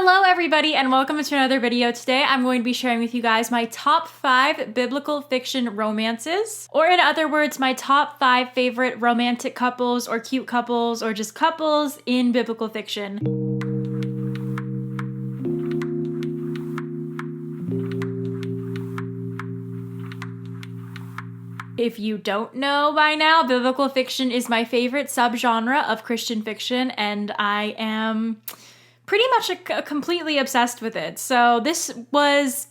Hello everybody and welcome to another video. Today I'm going to be sharing with you guys my top 5 biblical fiction romances, or in other words, my top 5 favorite romantic couples or cute couples or just couples in biblical fiction. If you don't know by now, biblical fiction is my favorite subgenre of Christian fiction, and I am pretty much completely obsessed with it. So this was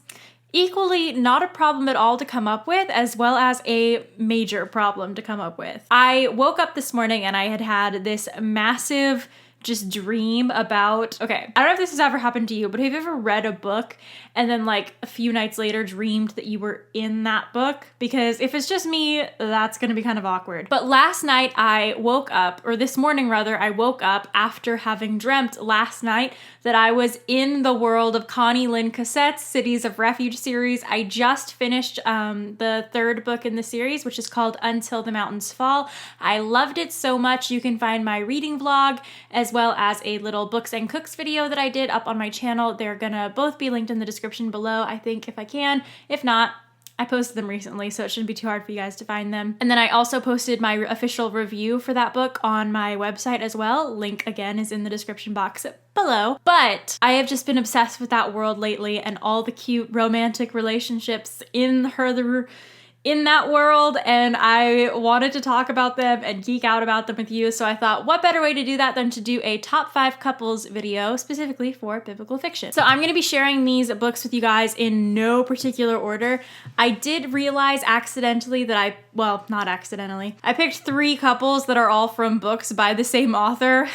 equally not a problem at all to come up with, as well as a major problem to come up with. I woke up this morning and I had this massive just dream about, okay, I don't know if this has ever happened to you, but have you ever read a book and then like a few nights later dreamed that you were in that book? Because if it's just me, that's gonna be kind of awkward. But last night I woke up, or this morning rather, I woke up after having dreamt last night that I was in the world of Connie Lynn Cassette's Cities of Refuge series. I just finished the 3rd book in the series, which is called Until the Mountains Fall. I loved it so much. You can find my reading vlog as well as a little books and cooks video that I did up on my channel. They're gonna both be linked in the description below, I think, if I can. If not, I posted them recently, so it shouldn't be too hard for you guys to find them. And then I also posted my official review for that book on my website as well. Link again is in the description box below. But I have just been obsessed with that world lately and all the cute romantic relationships in that world, and I wanted to talk about them and geek out about them with you, so I thought what better way to do that than to do a top 5 couples video specifically for biblical fiction. So I'm going to be sharing these books with you guys in no particular order. I did realize accidentally that not accidentally, I picked 3 couples that are all from books by the same author.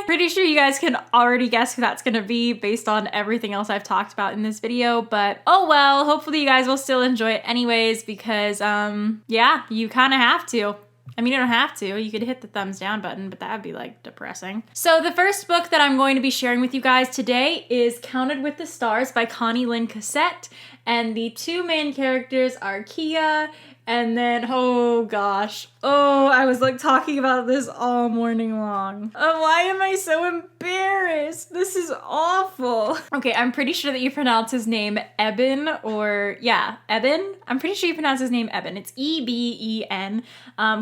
Pretty sure you guys can already guess who that's gonna be based on everything else I've talked about in this video, but oh well, hopefully you guys will still enjoy it anyways because, yeah, you kind of have to. I mean, you don't have to. You could hit the thumbs down button, but that would be like depressing. So the first book that I'm going to be sharing with you guys today is Counted with the Stars by Connie Lynn Cassette, and the 2 main characters are Kia and then, oh gosh. Oh, I was like talking about this all morning long. Oh, why am I so embarrassed? This is awful. Okay, I'm pretty sure that you pronounce his name Eben, or yeah, Eben. I'm pretty sure you pronounce his name Eben. It's E-B-E-N.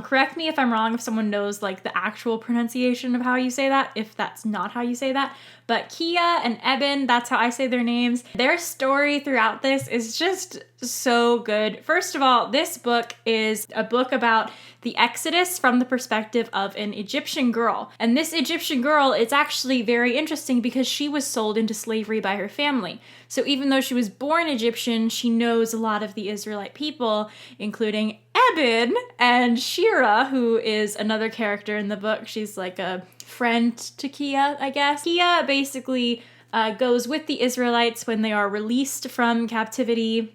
Correct me if I'm wrong, if someone knows like the actual pronunciation of how you say that, if that's not how you say that. But Kia and Eben, that's how I say their names. Their story throughout this is just so good. First of all, this book is a book about the Exodus from the perspective of an Egyptian girl. And this Egyptian girl, it's actually very interesting because she was sold into slavery by her family. So even though she was born Egyptian, she knows a lot of the Israelite people, including Eben and Shira, who is another character in the book. She's like a friend to Kia, I guess. Kia basically goes with the Israelites when they are released from captivity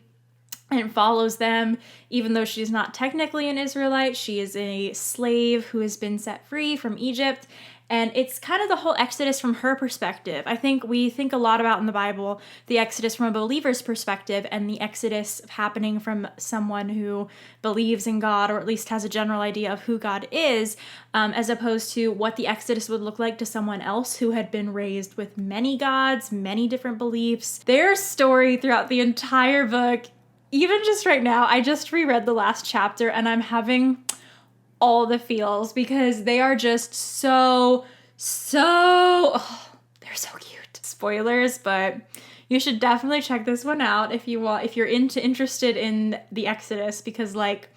and follows them. Even though she's not technically an Israelite, she is a slave who has been set free from Egypt. And it's kind of the whole Exodus from her perspective. I think we think a lot about in the Bible the Exodus from a believer's perspective and the Exodus happening from someone who believes in God, or at least has a general idea of who God is, as opposed to what the Exodus would look like to someone else who had been raised with many gods, many different beliefs. Their story throughout the entire book, even just right now, I just reread the last chapter and I'm having all the feels because they are just they're so cute. Spoilers, but you should definitely check this one out if you're interested in the Exodus, because like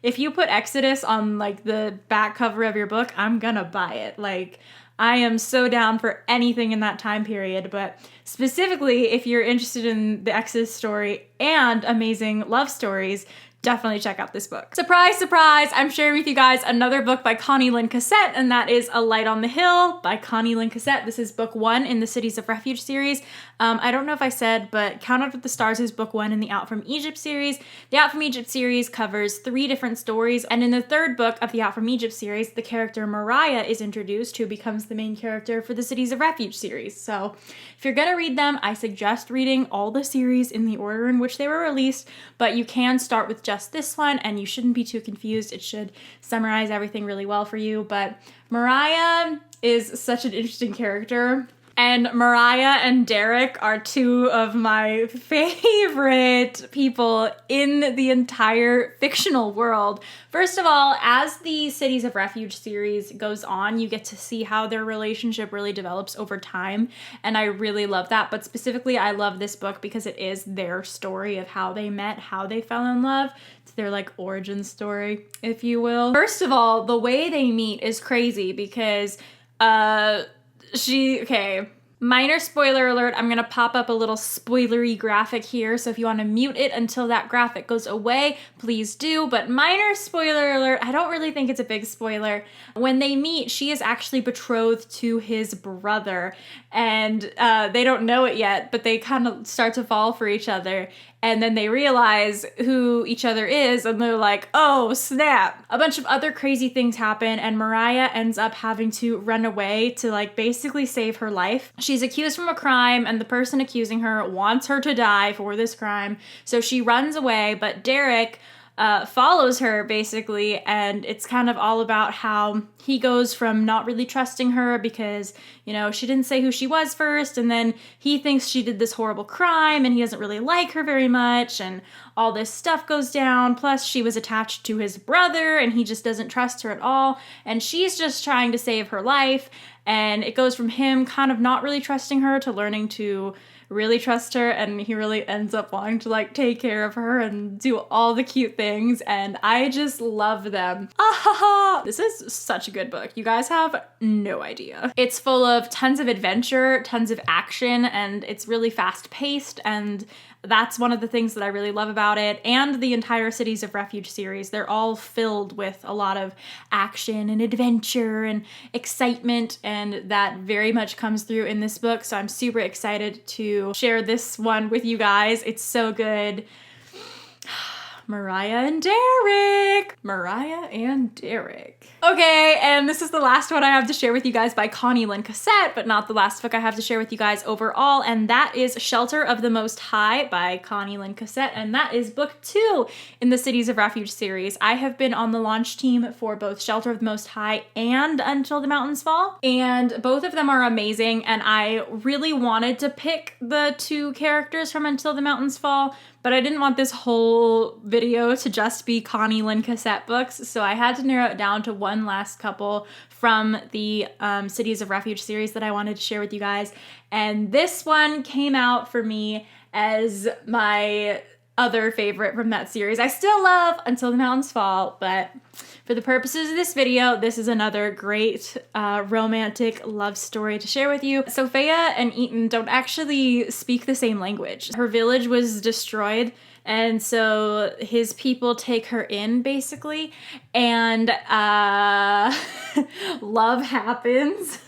if you put Exodus on like the back cover of your book, I'm gonna buy it. Like, I am so down for anything in that time period, but specifically if you're interested in the Exodus story and amazing love stories, definitely check out this book. Surprise, surprise, I'm sharing with you guys another book by Connie Lynn Cassette, and that is A Light on the Hill by Connie Lynn Cassette. This is book 1 in the Cities of Refuge series. I don't know if I said, but Counted with the Stars is book 1 in the Out from Egypt series. The Out from Egypt series covers 3 different stories, and in the 3rd book of the Out from Egypt series, the character Mariah is introduced, who becomes the main character for the Cities of Refuge series. So if you're gonna read them, I suggest reading all the series in the order in which they were released, but you can start with just this one and you shouldn't be too confused. It should summarize everything really well for you. But Mariah is such an interesting character. And Mariah and Derek are two of my favorite people in the entire fictional world. First of all, as the Cities of Refuge series goes on, you get to see how their relationship really develops over time, and I really love that. But specifically, I love this book because it is their story of how they met, how they fell in love. It's their like origin story, if you will. First of all, the way they meet is crazy because minor spoiler alert, I'm gonna pop up a little spoilery graphic here, so if you want to mute it until that graphic goes away, please do, but minor spoiler alert, I don't really think it's a big spoiler. When they meet, she is actually betrothed to his brother, and they don't know it yet, but they kind of start to fall for each other. And then they realize who each other is, and they're like, oh, snap. A bunch of other crazy things happen, and Mariah ends up having to run away to, like, basically save her life. She's accused from a crime, and the person accusing her wants her to die for this crime. So she runs away, but Derek follows her, basically, and it's kind of all about how he goes from not really trusting her because, you know, she didn't say who she was first, and then he thinks she did this horrible crime, and he doesn't really like her very much, and all this stuff goes down. Plus, she was attached to his brother, and he just doesn't trust her at all, and she's just trying to save her life, and it goes from him kind of not really trusting her to learning to really trust her, and he really ends up wanting to like take care of her and do all the cute things, and I just love them. This is such a good book. You guys have no idea. It's full of tons of adventure, tons of action, and it's really fast paced, and that's one of the things that I really love about it. And the entire Cities of Refuge series, they're all filled with a lot of action and adventure and excitement, and that very much comes through in this book. So I'm super excited to share this one with you guys. It's so good. Mariah and Derek. Mariah and Derek. Okay, and this is the last one I have to share with you guys by Connie Lynn Cassette, but not the last book I have to share with you guys overall, and that is Shelter of the Most High by Connie Lynn Cassette, and that is book 2 in the Cities of Refuge series. I have been on the launch team for both Shelter of the Most High and Until the Mountains Fall, and both of them are amazing, and I really wanted to pick the 2 characters from Until the Mountains Fall, but I didn't want this whole video to just be Connie Lynn Cassette books, so I had to narrow it down to one last couple from the Cities of Refuge series that I wanted to share with you guys. And this one came out for me as my other favorite from that series. I still love Until the Mountains Fall, but for the purposes of this video, this is another great romantic love story to share with you. Sophia and Ethan don't actually speak the same language. Her village was destroyed, and so his people take her in, basically, and love happens.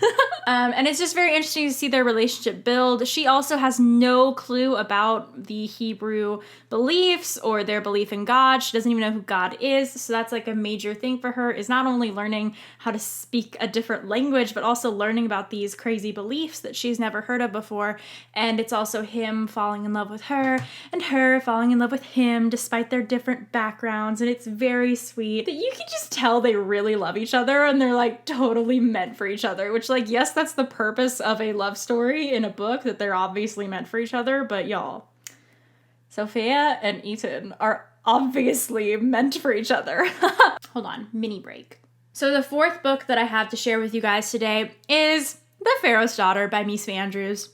And it's just very interesting to see their relationship build. She also has no clue about the Hebrew beliefs or their belief in God. She doesn't even know who God is, so that's like a major thing for her, is not only learning how to speak a different language, but also learning about these crazy beliefs that she's never heard of before. And it's also him falling in love with her, and her falling in love with him, despite their different backgrounds, and it's very sweet. But you can just tell they really love each other, and they're like totally meant for each other, which, like, yes, that's the purpose of a love story in a book, that they're obviously meant for each other, but y'all, Sophia and Ethan are obviously meant for each other. Hold on, mini break. So the 4th book that I have to share with you guys today is The Pharaoh's Daughter by Mies Van Andrews.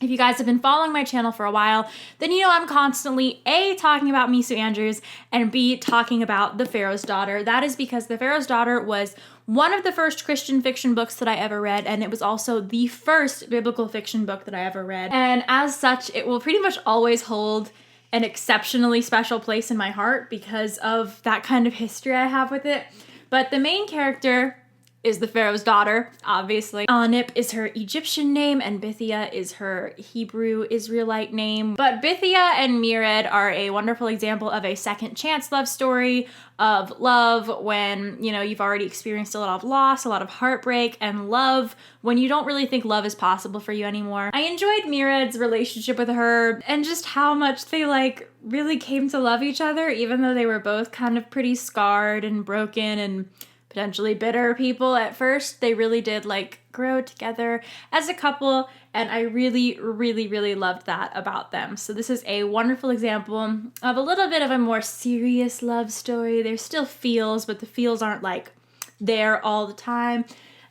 If you guys have been following my channel for a while, then you know I'm constantly A, talking about Mies Van Andrews, and B, talking about The Pharaoh's Daughter. That is because The Pharaoh's Daughter was one of the first Christian fiction books that I ever read, and it was also the first biblical fiction book that I ever read. And as such, it will pretty much always hold an exceptionally special place in my heart because of that kind of history I have with it. But the main character is the Pharaoh's daughter, obviously. Anip is her Egyptian name, and Bithia is her Hebrew Israelite name. But Bithia and Mered are a wonderful example of a second chance love story of love when, you know, you've already experienced a lot of loss, a lot of heartbreak, and love when you don't really think love is possible for you anymore. I enjoyed Mered's relationship with her and just how much they, like, really came to love each other, even though they were both kind of pretty scarred and broken and potentially bitter people at first. They really did like grow together as a couple, and I really, really, really loved that about them. So this is a wonderful example of a little bit of a more serious love story. There's still feels, but the feels aren't like there all the time.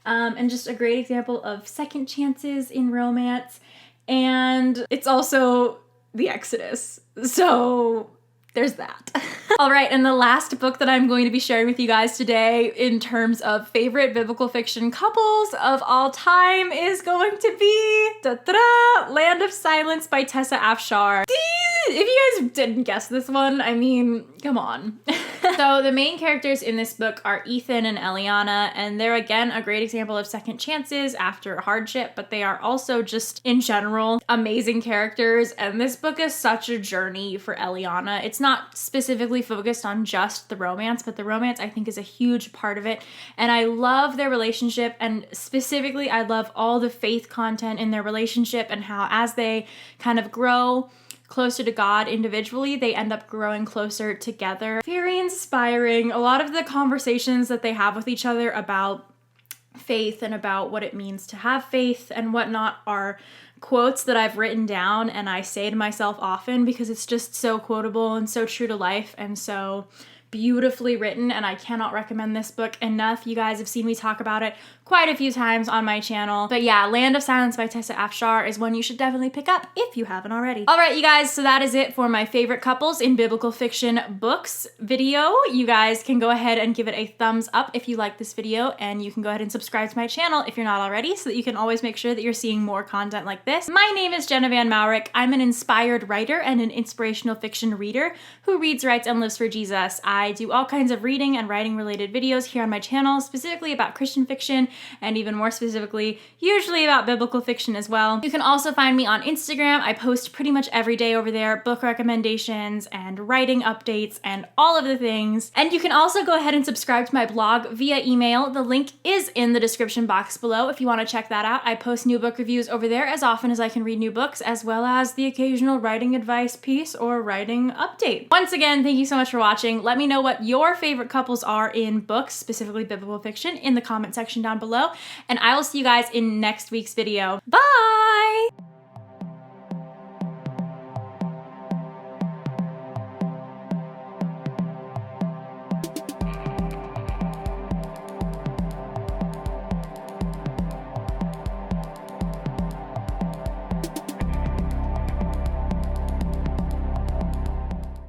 And just a great example of second chances in romance. And it's also the Exodus. So there's that. All right, and the last book that I'm going to be sharing with you guys today in terms of favorite biblical fiction couples of all time is going to be Land of Silence by Tessa Afshar. If you guys didn't guess this one, I mean, come on. So the main characters in this book are Ethan and Eliana, and they're again a great example of second chances after hardship, but they are also just in general amazing characters, and this book is such a journey for Eliana. It's not specifically focused on just the romance, but the romance I think is a huge part of it, and I love their relationship, and specifically I love all the faith content in their relationship and how as they kind of grow closer to God individually, they end up growing closer together. Very inspiring. A lot of the conversations that they have with each other about faith and about what it means to have faith and whatnot are quotes that I've written down and I say to myself often because it's just so quotable and so true to life and so beautifully written, and I cannot recommend this book enough. You guys have seen me talk about it quite a few times on my channel. But yeah, Land of Silence by Tessa Afshar is one you should definitely pick up if you haven't already. All right, you guys, so that is it for my favorite couples in biblical fiction books video. You guys can go ahead and give it a thumbs up if you like this video, and you can go ahead and subscribe to my channel if you're not already so that you can always make sure that you're seeing more content like this. My name is Jenna Van Mourik. I'm an inspired writer and an inspirational fiction reader who reads, writes, and lives for Jesus. I do all kinds of reading and writing related videos here on my channel, specifically about Christian fiction and even more specifically, usually about biblical fiction as well. You can also find me on Instagram. I post pretty much every day over there, book recommendations and writing updates and all of the things. And you can also go ahead and subscribe to my blog via email. The link is in the description box below if you want to check that out. I post new book reviews over there as often as I can read new books, as well as the occasional writing advice piece or writing update. Once again, thank you so much for watching. Let me know what your favorite couples are in books, specifically biblical fiction, in the comment section down below, and I will see you guys in next week's video. Bye!